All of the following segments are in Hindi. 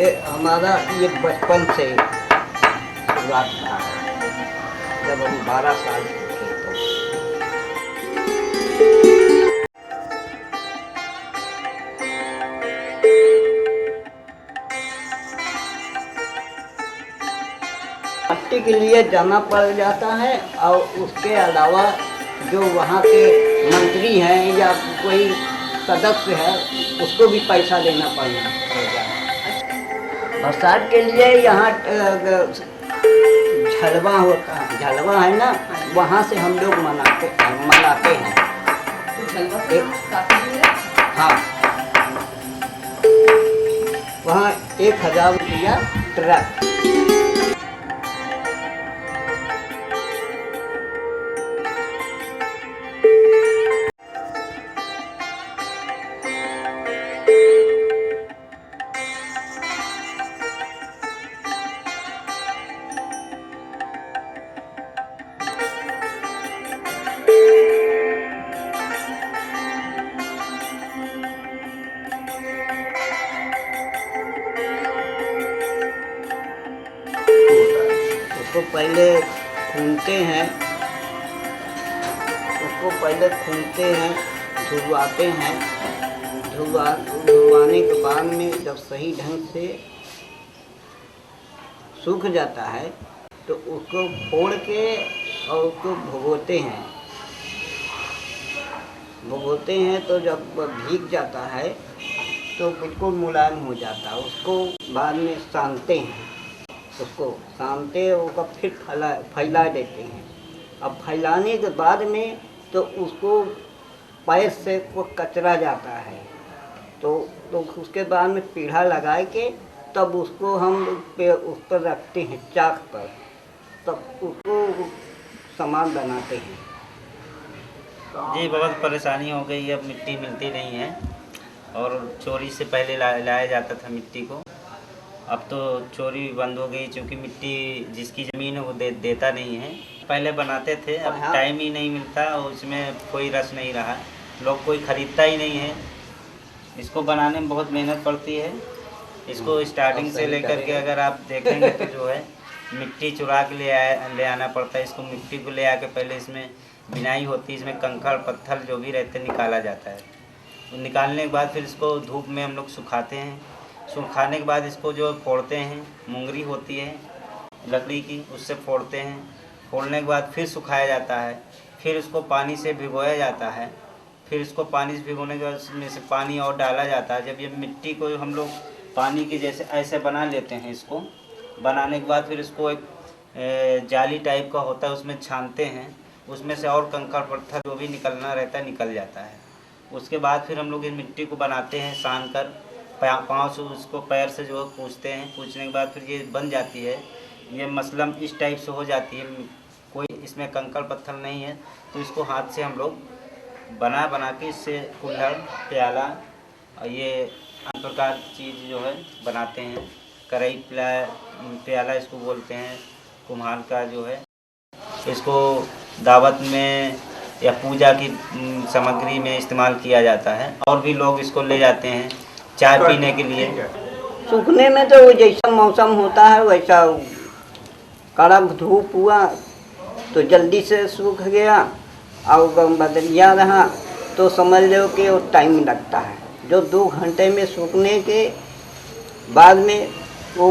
ये हमारा ये बचपन से शुरुआत था, जब हम 12 साल के थे तो। मट्टी के लिए जाना पड़ जाता है और उसके अलावा जो वहाँ के मंत्री हैं या कोई सदस्य है उसको भी पैसा देना पड़ेगा। बरसात के लिए यहाँ झलवा होता है, झलवा है ना, वहाँ से हम लोग मनाते हैं। हाँ, वहाँ 1000 रुपया ट्रक। उसको पहले खूनते हैं, धुलवाते हैं। धुलवाने के बाद में जब सही ढंग से सूख जाता है तो उसको फोड़ के और उसको भगोते हैं तो जब भीग जाता है तो बिल्कुल मुलायम हो जाता है। उसको बाद में सानते हैं, उसको फिर फैला देते हैं। अब फैलाने के बाद में तो उसको पैर से वो कचरा जाता है तो उसके बाद में पीढ़ा लगा के तब उसको हम उस पर रखते हैं चाक पर, तब उसको सामान बनाते हैं। जी, बहुत परेशानी हो गई, अब मिट्टी मिलती नहीं है और चोरी से पहले लाया जाता था मिट्टी को। अब तो चोरी बंद हो गई क्योंकि मिट्टी जिसकी ज़मीन है वो देता नहीं है। पहले बनाते थे, अब टाइम ही नहीं मिलता और उसमें कोई रस नहीं रहा, लोग कोई ख़रीदता ही नहीं है। इसको बनाने में बहुत मेहनत पड़ती है। इसको स्टार्टिंग से लेकर के अगर आप देखेंगे तो जो है मिट्टी चुरा के ले आना पड़ता है। इसको मिट्टी को ले आके पहले इसमें बिनाई होती है, इसमें कंकड़ पत्थर जो भी रहते निकाला जाता है। तो निकालने के बाद फिर इसको धूप में हम लोग सुखाते हैं। सुखाने के बाद इसको जो फोड़ते हैं, मुंगरी होती है लकड़ी की, उससे फोड़ते हैं। फोड़ने के बाद फिर सुखाया जाता है, फिर उसको पानी से भिगोया जाता है। फिर इसको पानी से भिगोने के बाद उसमें से पानी और डाला जाता है। जब ये मिट्टी को हम लोग पानी के जैसे ऐसे बना लेते हैं, इसको बनाने के बाद फिर इसको एक जाली टाइप का होता है उसमें छानते हैं, उसमें से और कंकड़ पत्थर जो भी निकलना रहता है निकल जाता है। उसके बाद फिर हम लोग इस मिट्टी को बनाते हैं सान कर, पाँव से उसको पैर से जो है पूछते हैं। पूछने के बाद फिर ये बन जाती है। ये मसलम इस टाइप से हो जाती है, कोई इसमें कंकड़ पत्थर नहीं है तो इसको हाथ से हम लोग बना के इससे कुल्हड़, प्याला और ये अन्य प्रकार की चीज़ जो है बनाते हैं। कढ़ाई, प्याला इसको बोलते हैं, कुम्हार का जो है। इसको दावत में या पूजा की सामग्री में इस्तेमाल किया जाता है और भी लोग इसको ले जाते हैं चाय पीने के लिए। सूखने में तो जैसा मौसम होता है वैसा, कड़क धूप हुआ तो जल्दी से सूख गया और बदलिया रहा तो समझ लो कि वो टाइम लगता है। जो 2 घंटे में सूखने के बाद में वो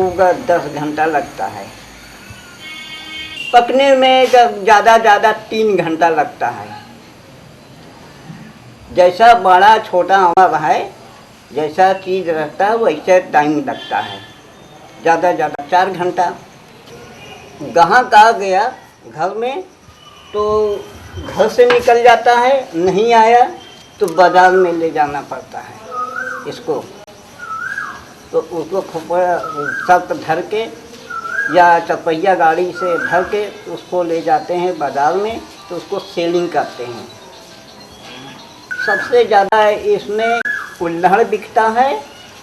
10 घंटा लगता है। पकने में ज़्यादा 3 घंटा लगता है। जैसा बड़ा छोटा हवा है, जैसा चीज़ रहता है वैसे टाइम लगता है। ज़्यादा 4 घंटा। ग्राहक आ गया घर में तो घर से निकल जाता है, नहीं आया तो बाज़ार में ले जाना पड़ता है इसको। तो उसको सख्त धर के या चपहिया गाड़ी से धर के उसको ले जाते हैं बाज़ार में, तो उसको सेलिंग करते हैं। सबसे ज़्यादा इसमें कुल्हड़ बिकता है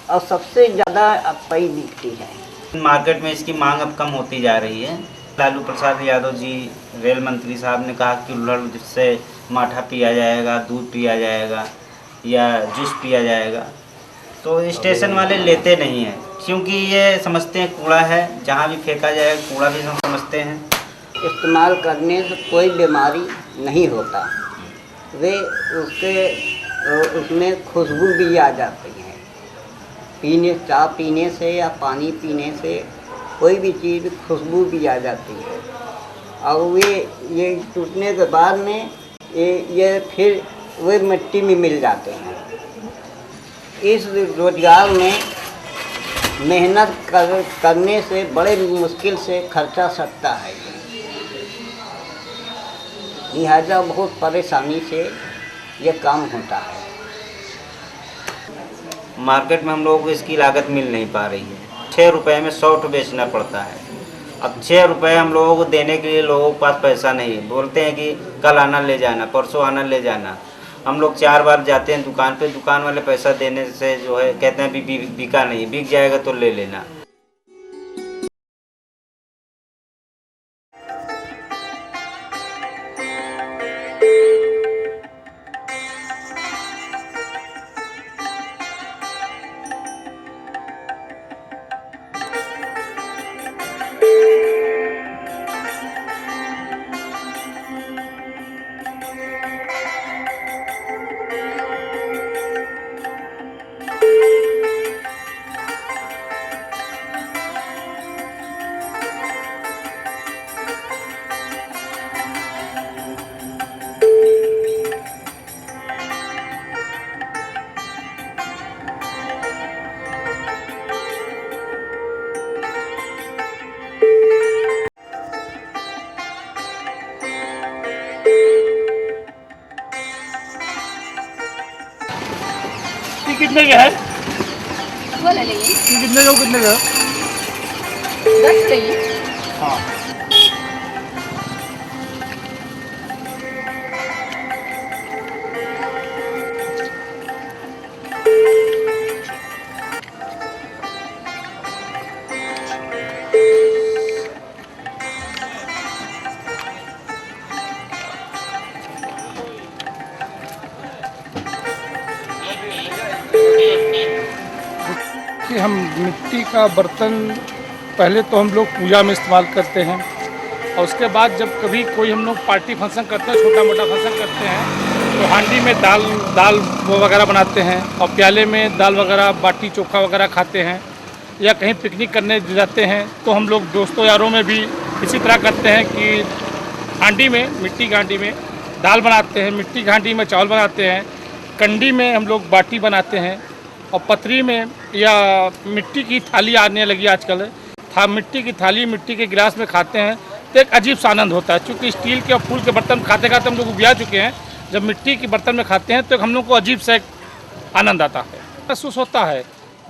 और सबसे ज़्यादा अपई बिकती है। मार्केट में इसकी मांग अब कम होती जा रही है। लालू प्रसाद यादव जी रेल मंत्री साहब ने कहा कि कुल्हड़ जिससे माठा पिया जाएगा, दूध पिया जाएगा या जूस पिया जाएगा, तो स्टेशन वाले लेते नहीं हैं क्योंकि ये समझते हैं कूड़ा है, जहाँ भी फेंका जाए कूड़ा भी हम समझते हैं। इस्तेमाल करने से कोई बीमारी नहीं होता, वे उसमें खुशबू भी आ जाती है। चाय पीने से या पानी पीने से कोई भी चीज़ खुशबू भी आ जाती है, और ये टूटने के बाद में ये फिर वे मिट्टी में मिल जाते हैं। इस रोजगार में मेहनत करने से बड़े मुश्किल से खर्चा सकता है, लिहाजा बहुत परेशानी से ये काम होता है। मार्केट में हम लोगों को इसकी लागत मिल नहीं पा रही है। 6 रुपये में 100 ठो बेचना पड़ता है। अब 6 रुपये हम लोगों को देने के लिए लोगों के पास पैसा नहीं है। बोलते हैं कि कल आना ले जाना, परसों आना ले जाना। हम लोग 4 बार जाते हैं दुकान पे, दुकान वाले पैसा देने से जो है कहते हैं बिका नहीं, बिक जाएगा तो ले लेना। कितने का है? वो ले लेंगे। कितने का, कितने का? 10 लेंगे। हाँ। कि हम मिट्टी का बर्तन पहले तो हम लोग पूजा में इस्तेमाल करते हैं, और उसके बाद जब कभी कोई हम लोग पार्टी फंक्शन करते हैं, छोटा मोटा फंक्शन करते हैं, तो हांडी में दाल वो वगैरह बनाते हैं, और प्याले में दाल वगैरह, बाटी चोखा वगैरह खाते हैं। या कहीं पिकनिक करने जाते हैं तो हम लोग दोस्तों यारों में भी इसी तरह करते हैं कि हांडी में, मिट्टी की हांडी में दाल बनाते हैं, मिट्टी की हांडी में चावल बनाते हैं, कंडी में हम लोग बाटी बनाते हैं, और पतरी में या मिट्टी की थाली आने लगी आजकल, मिट्टी की थाली, मिट्टी के गिलास में खाते हैं तो एक अजीब सा आनंद होता है। चूँकि स्टील के और फूल के बर्तन खाते खाते हम लोग उबिया चुके हैं, जब मिट्टी के बर्तन में खाते हैं तो हम लोग को अजीब सा एक आनंद आता है, महसूस होता है।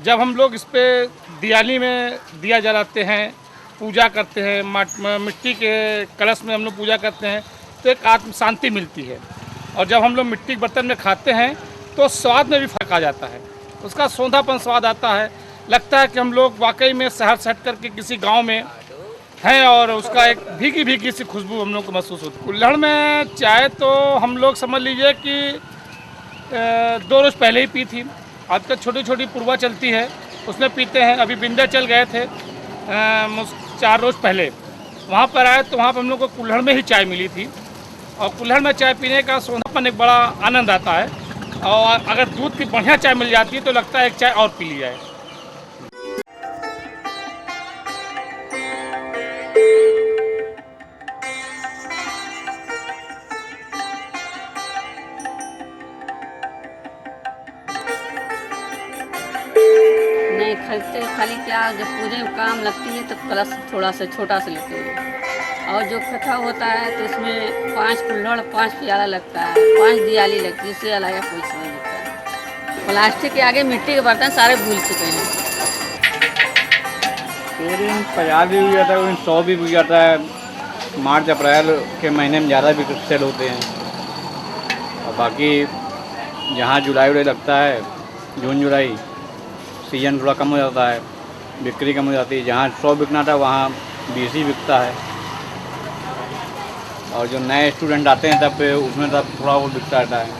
जब हम लोग इस पर दिवाली में दिया जलाते हैं, पूजा करते हैं, मिट्टी के कलश में हम लोग पूजा करते हैं तो एक आत्म शांति मिलती है। और जब हम लोग मिट्टी के बर्तन में खाते हैं तो स्वाद में भी फर्क आ जाता है, उसका सौंधापन स्वाद आता है। लगता है कि हम लोग वाकई में शहर से हट करके किसी गांव में हैं, और उसका एक भीगी भीगी सी खुशबू हम लोग को महसूस होती है। कुल्हड़ में चाय तो हम लोग समझ लीजिए कि 2 रोज़ पहले ही पी थी। आजकल छोटी छोटी पुरवा चलती है, उसमें पीते हैं। अभी विंध्याचल गए थे 4 रोज़ पहले, वहाँ पर आए तो वहाँ पर हम लोग को कुल्हड़ में ही चाय मिली थी, और कुल्हड़ में चाय पीने का सौंधापन एक बड़ा आनंद आता है। और अगर दूध की बढ़िया चाय मिल जाती है तो लगता है एक चाय और पी ली जाए। नहीं खरीदते, खाली क्या जब पूजे में काम लगती है तो कलश थोड़ा सा छोटा सा लेते हैं, और जो कथा होता है तो उसमें 5 कुल्हड़, 5 प्याला लगता है, 5 दियाली लगती है, इससे अलावा कोई चीज़ नहीं लगता है। प्लास्टिक के आगे मिट्टी के बर्तन सारे भूल चुके हैं। चोरी 50 भी हो जाता है, 100 भी हो जाता है। मार्च अप्रैल के महीने में ज़्यादा भी सेल होते हैं, और बाकी जहाँ जुलाई लगता है, जून जुलाई सीजन थोड़ा कम हो जाता है, बिक्री कम हो जाती है। जहाँ 100 बिकना था वहाँ 20 ही बिकता है, और जो नए स्टूडेंट आते हैं तब उसमें तब थोड़ा वो बिकता रहता है।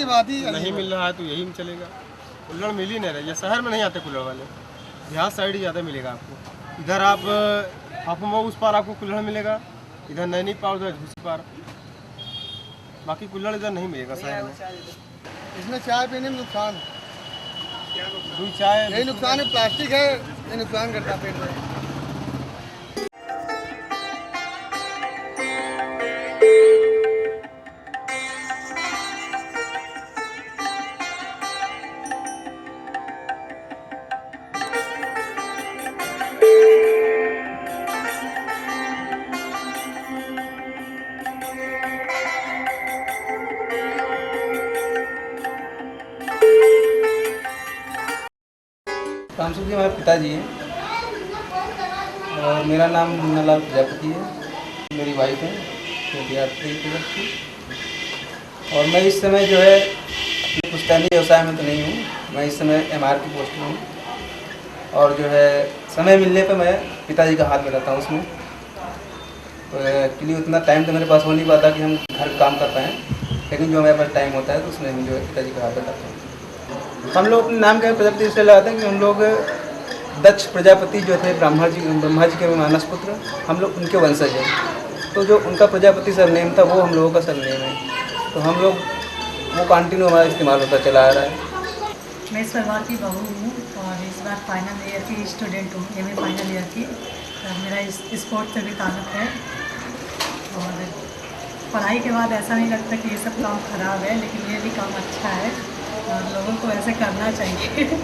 बात ही नहीं मिल रहा है तो यही में चलेगा। कुल्हड़ मिल ही नहीं रही है, शहर में नहीं आते कुल्हड़ वाले, बिहार साइड ही ज़्यादा मिलेगा आपको। इधर आप हाफुमा उस पार आपको कुल्हड़ मिलेगा, इधर नैनी पार, उधर झूसी पार, बाकी कुल्हड़ इधर नहीं मिलेगा शहर में। इसमें चाय पीने में नुकसान, दूध चाय यही नुकसान है, प्लास्टिक है, ये नुकसान करता है पेट में। रामसू जी हमारे पिताजी हैं और मेरा नाम मुन्नालाल प्रजापति है, मेरी वाइफ है छोटी आरती की। और मैं इस समय जो है अपने पुश्तैनी व्यवसाय में तो नहीं हूँ, मैं इस समय MR की पोस्ट में हूँ और जो है समय मिलने पे मैं पिताजी का हाथ में रहता हूँ उसमें। तो एक्चुअली उतना टाइम तो मेरे पास हो नहीं पाता कि हम घर काम कर पाएँ, लेकिन जो हमारे पास टाइम होता है तो उसमें हम जो है पिताजी का हाथ में रहता हूँ। हम लोग अपने नाम के प्रजापति इसलिए लगाते हैं कि हम लोग दक्ष प्रजापति जो थे ब्रह्मा जी के मानस पुत्र, हम लोग उनके वंशज हैं। तो जो उनका प्रजापति सरनेम था वो हम लोगों का सरनेम है, तो हम लोग वो कंटिन्यू हमारा इस्तेमाल होता चला आ रहा है। मैं इस परिवार की बहू हूँ और इस बार फाइनल ईयर की स्टूडेंट हूँ, MA फाइनल ईयर की। मेरा स्पोर्ट्स से भी ताल्लुक़ है और पढ़ाई के बाद ऐसा नहीं लगता कि ये सब काम ख़राब है, लेकिन ये भी काम अच्छा है और लोगों को ऐसे करना चाहिए।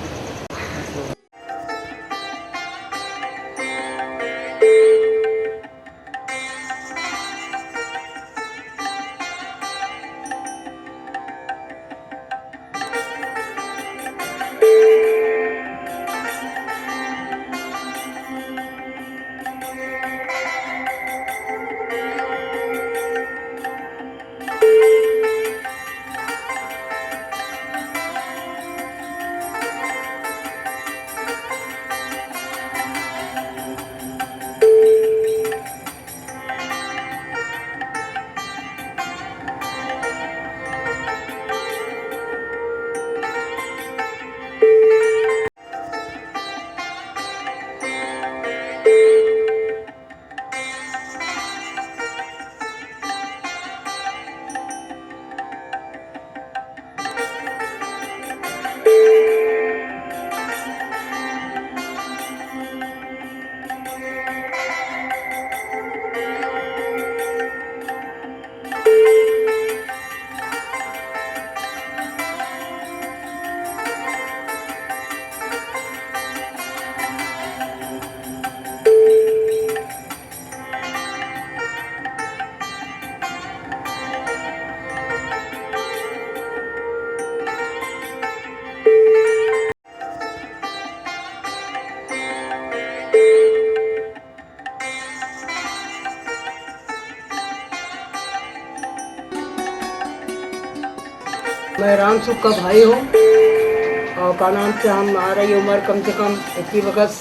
मैं रामसुख का भाई हूँ और का नाम से हम आ रही उम्र कम से कम इतनी वक्त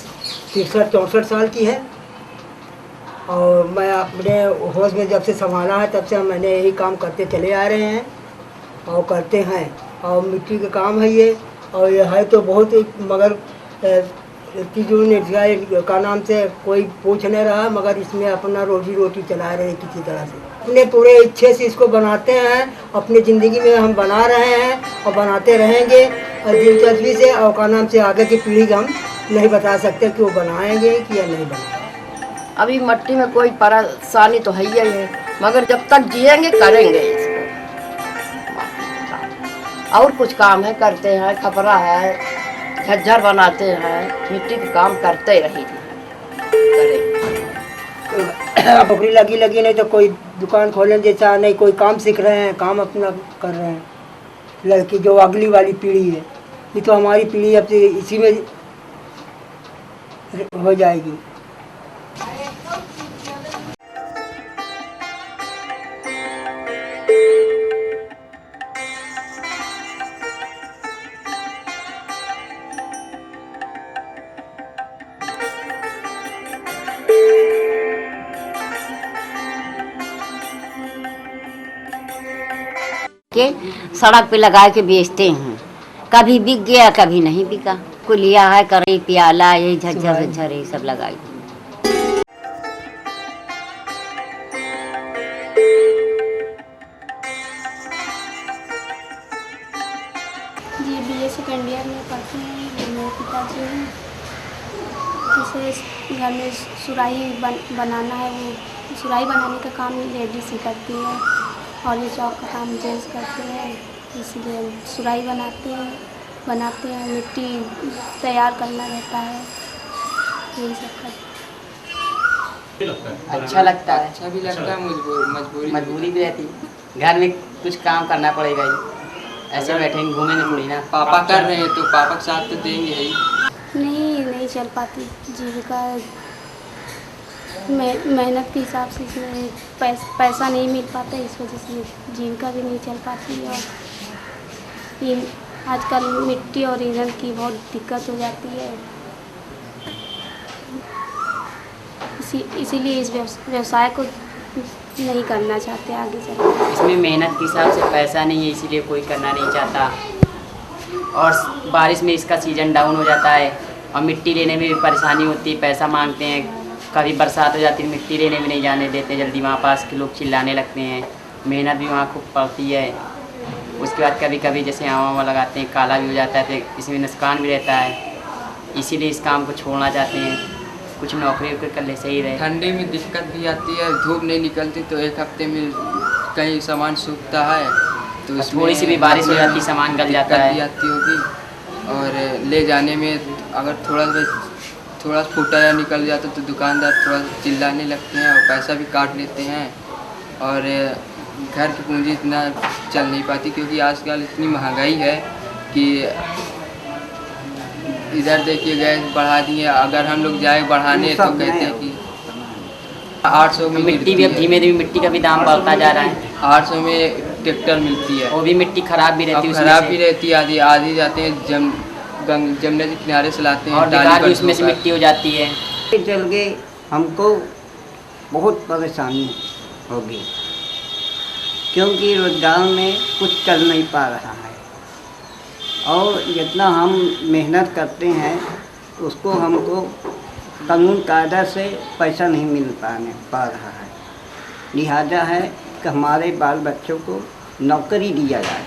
63-64 साल की है। और मैं अपने होश में जब से संभाला है तब से मैंने यही काम करते चले आ रहे हैं और करते हैं। और मिट्टी का काम है ये, और ये है तो बहुत ही, मगर निर्जय का नाम से कोई पूछ नहीं रहा, मगर इसमें अपना रोजी रोटी चला रहे हैं किसी तरह से। अपने पूरे इच्छे से इसको बनाते हैं, अपनी ज़िंदगी में हम बना रहे हैं और बनाते रहेंगे और दिलचस्पी से। और का नाम से आगे की पीढ़ी को हम नहीं बता सकते कि वो बनाएंगे कि या नहीं बनाएंगे। अभी मट्टी में कोई परेशानी तो है ही है, मगर जब तक जिएंगे करेंगे इसको। और कुछ काम है करते हैं, खपरा है, झज्जर बनाते हैं, मिट्टी का काम करते रही नौकरी लगी नहीं तो कोई दुकान खोलने जैसा नहीं, कोई काम सीख रहे हैं, काम अपना कर रहे हैं। लड़की जो अगली वाली पीढ़ी है, ये तो हमारी पीढ़ी अब से इसी में हो जाएगी। के सड़क पे लगा के बेचते हैं। कभी बिक गया कभी नहीं बिका। कुलिया है, करी, प्याला, यही झज्झर झज्झर यही सब लगाई। जी BA सेकेंड ईयर में पढ़ते हैं। मेरे पिताजी हैं, जैसे घर में सुराही बनाना है, वो सुराही बनाने का काम लेडीज ही करती है और ये चौक का काम जेंट्स करते हैं। इसलिए सुराही बनाते हैं, मिट्टी तैयार करना रहता है, यही सब करते हैं। अच्छा लगता है, अच्छा भी लगता है, मजबूरी भी रहती है। घर में कुछ काम करना पड़ेगा ही, ऐसे बैठेंगे घूमेंगे थोड़ी ना। पापा कर रहे हैं तो पापा के साथ तो देंगे ही। नहीं चल पाती जीविका, मेहनत के हिसाब से इसमें पैसा नहीं मिल पाता, इस वजह से जीविका भी नहीं चल पाती। और ये आजकल मिट्टी और ईंधन की बहुत दिक्कत हो जाती है, इसीलिए इस व्यवसाय को नहीं करना चाहते आगे चल। इसमें मेहनत के हिसाब से पैसा नहीं है, इसीलिए कोई करना नहीं चाहता। और बारिश में इसका सीज़न डाउन हो जाता है और मिट्टी लेने में भी परेशानी होती है, पैसा मांगते हैं। कभी बरसात हो जाती है, मिट्टी लेने में नहीं जाने देते जल्दी, वहाँ पास के लोग चिल्लाने लगते हैं। मेहनत भी वहाँ खूब पड़ती है। उसके बाद कभी कभी जैसे आवा लगाते हैं, काला भी हो जाता है, तो इसमें नुकसान भी रहता है, इसीलिए इस काम को छोड़ना चाहते हैं। कुछ नौकरी वोकरी कर ले सही रहे। ठंडी में दिक्कत भी आती है, धूप नहीं निकलती तो एक हफ्ते में कहीं सामान सूखता है, तो थोड़ी सी भी बारिश हो जाती सामान गल जाता है। आती होगी और ले जाने में अगर थोड़ा फूटा या निकल जाता तो दुकानदार थोड़ा चिल्लाने लगते हैं और पैसा भी काट लेते हैं। और घर की पूंजी इतना चल नहीं पाती, क्योंकि आजकल इतनी महंगाई है कि इधर देखिए गैस बढ़ा दिए, अगर हम लोग जाए बढ़ाने तो कहते हैं कि 800 में मिट्टी भी अब धीमे धीमे मिट्टी का भी दाम बढ़ता जा रहा है। 800 में ट्रैक्टर मिलती है, वो भी मिट्टी खराब भी रहती है, खराब भी रहती है। आधी जाते हैं जमुना के किनारे से लाते हैं और बेकार भी उसमें से मिट्टी हो जाती है। चल गए हमको बहुत परेशानी होगी, क्योंकि रोजगार में कुछ चल नहीं पा रहा है और जितना हम मेहनत करते हैं उसको हमको कानून कायदा से पैसा नहीं मिल पा रहा है। लिहाजा है कि हमारे बाल बच्चों को नौकरी दिया जाए।